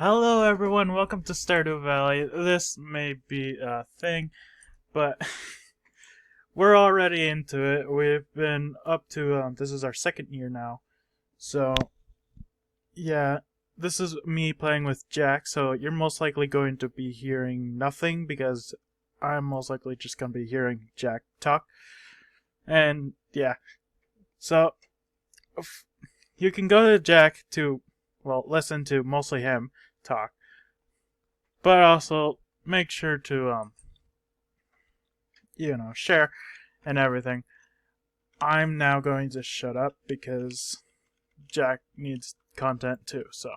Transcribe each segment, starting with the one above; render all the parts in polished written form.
Hello everyone, welcome to Stardew Valley. This may be a thing, but we're already into it. We've been up to, this is our second year now. So, yeah, this is me playing with Jack, so you're most likely going to be hearing nothing because I'm most likely just going to be hearing Jack talk. And, yeah, so you can go to Jack to, well, listen to mostly him talk. But also make sure to share and everything. I'm now going to shut up because Jack needs content too, so.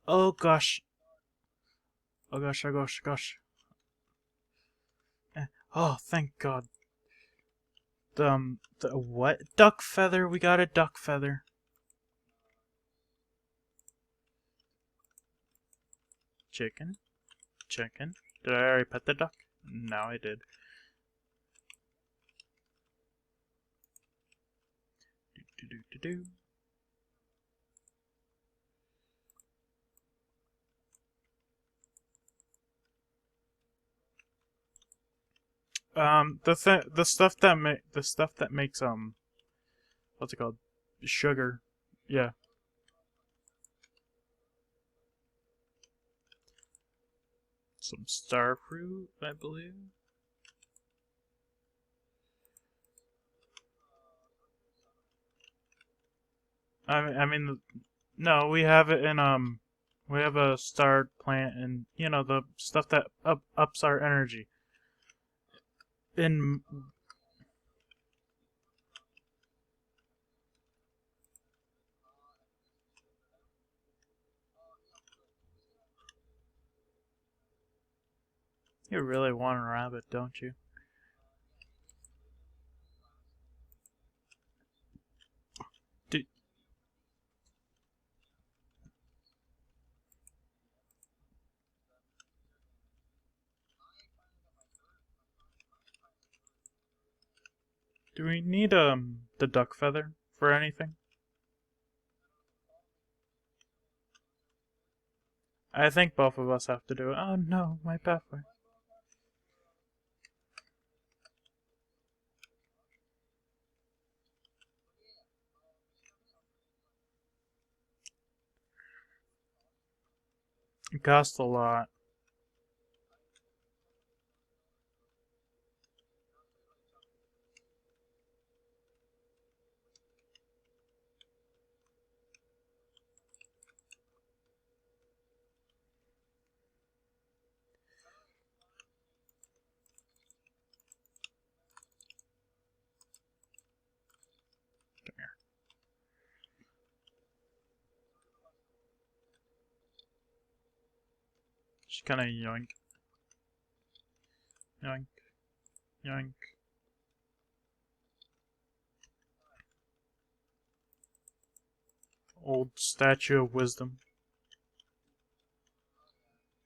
Oh gosh. Oh gosh, oh gosh, gosh. Oh, thank God. The what? Duck feather. We got a duck feather. Chicken. Chicken. Did I already pet the duck? No, I did. Do do do do. The stuff that makes what's it called? Sugar. Yeah. Some star fruit, I believe. I mean, no, we have it in we have a starred plant, and the stuff that ups our energy. In You really want a rabbit, don't you? Do do we need the duck feather for anything? I think both of us have to do it. Oh no, my pathway. It costs a lot. Come here. Just kind of yoink, yoink, yoink. Old statue of wisdom.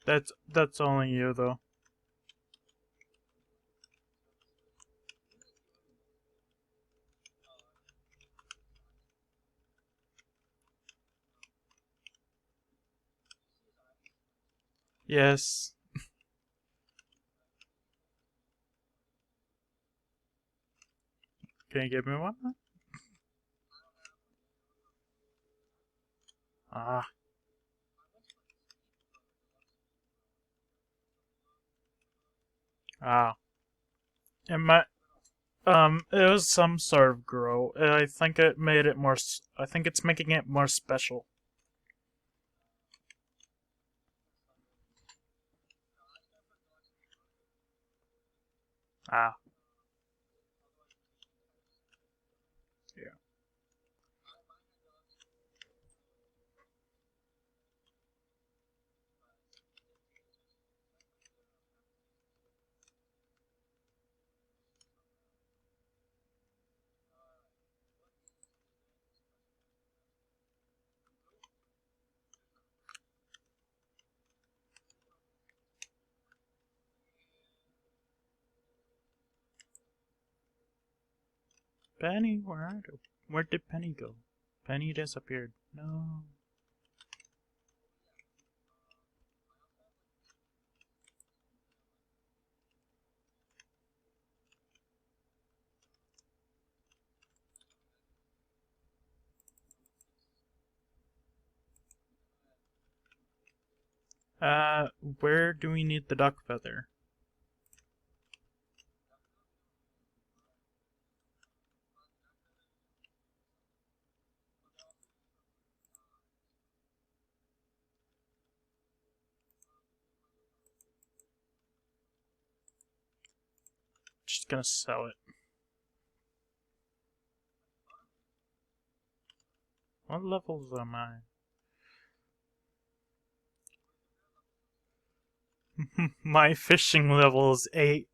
That's only you though. Yes. Can you give me one? Ah. Ah. Am I? It was some sort of grow. I think it made it more. I think it's making it more special. Ah, yeah. Penny, where did Penny go? Penny disappeared. No. Where do we need the duck feather? Just gonna sell it. What levels am I? My fishing level is 8.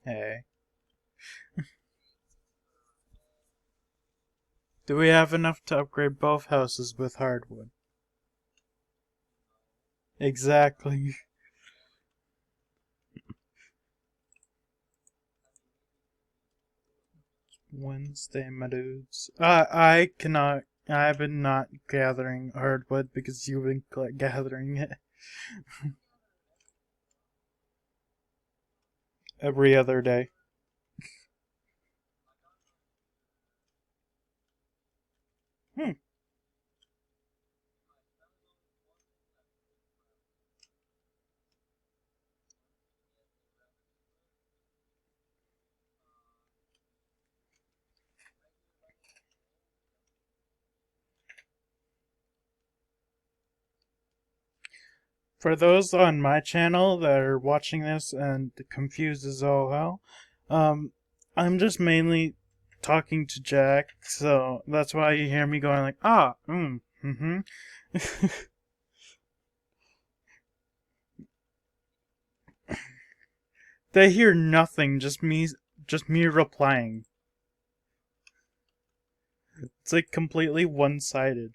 Hey. Do we have enough to upgrade both houses with hardwood? Exactly. Wednesday, my dudes. I cannot. I've been not gathering hardwood because you've been gathering it every other day. Hmm. For those on my channel that are watching this and confused as all hell, I'm just mainly talking to Jack, so that's why you hear me going like, mm-hmm. They hear nothing, just me replying. It's like completely one-sided.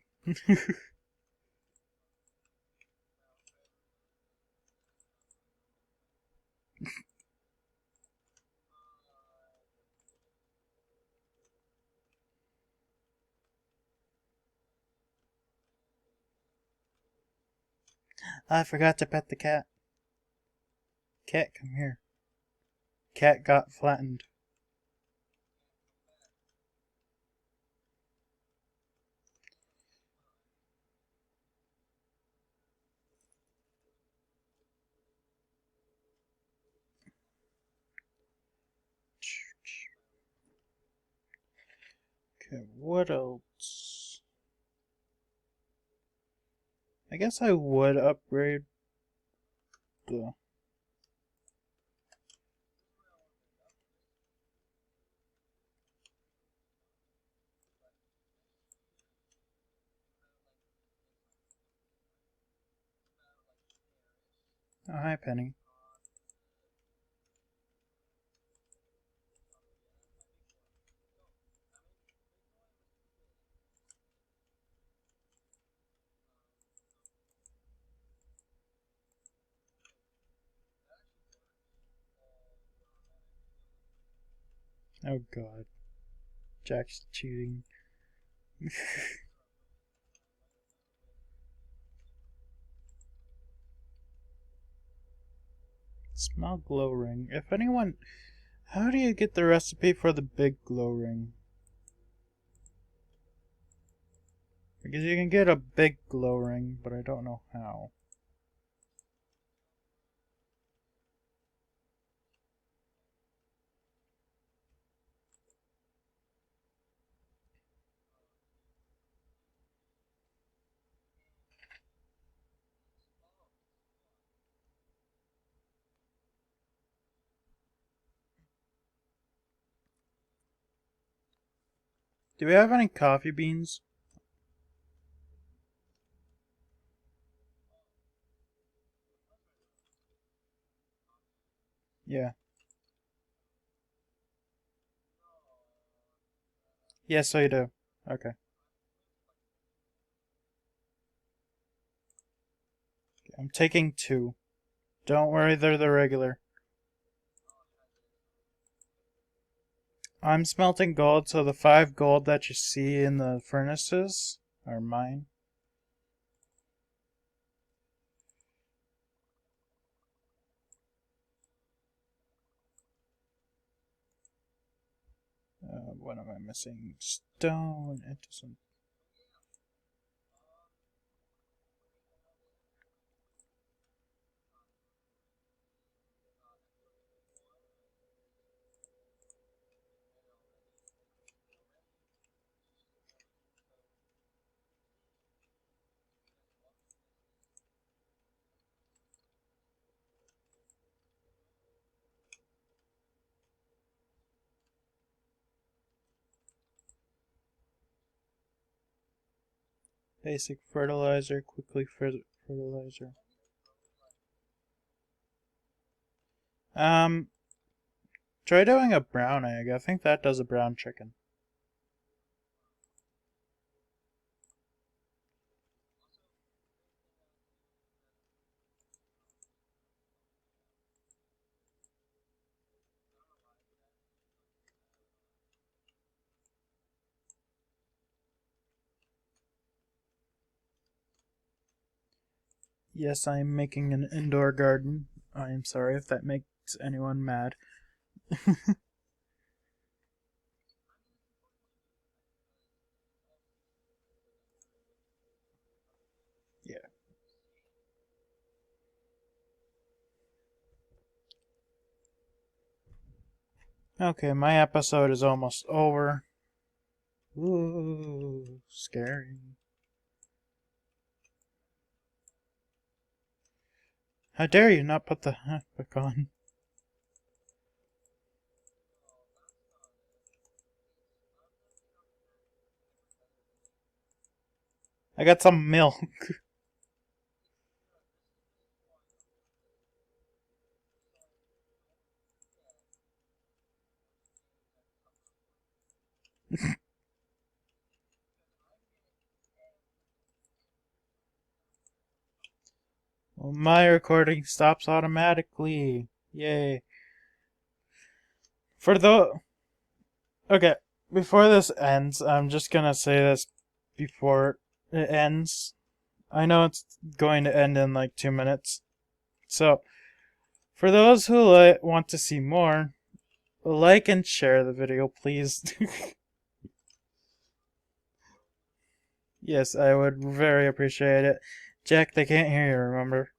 I forgot to pet the cat. Cat, come here. Cat got flattened. Okay, what else? I guess I would upgrade the... Oh, hi, Penny. Oh god. Jack's cheating. Small glow ring. If anyone... How do you get the recipe for the big glow ring? Because you can get a big glow ring, but I don't know how. Do we have any coffee beans? Yeah. Yes, I do. Okay. I'm taking 2. Don't worry, they're the regular. I'm smelting gold, so the 5 gold that you see in the furnaces are mine. What am I missing? Stone into some... Basic fertilizer, quickly fertilizer. Um, Try doing a brown egg. I think that does a brown chicken. Yes, I am making an indoor garden. I am sorry if that makes anyone mad. Yeah. Okay, my episode is almost over. Ooh, scary. How dare you not put the hat back on? I got some milk. Well, my recording stops automatically. Yay. For the... Okay, before this ends, I'm just gonna say this before it ends. I know it's going to end in like 2 minutes. So, for those who want to see more, like and share the video, please. Yes, I would very appreciate it. Jack, they can't hear you, remember?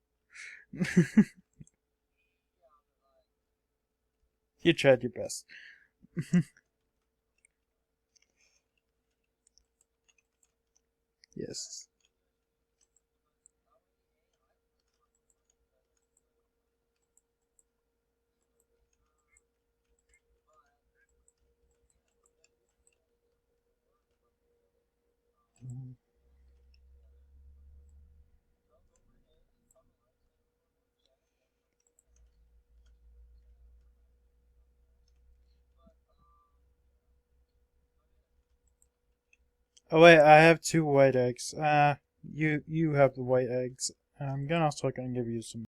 You tried your best. Yes. Oh wait, I have 2 white eggs. You have the white eggs. I'm also gonna give you some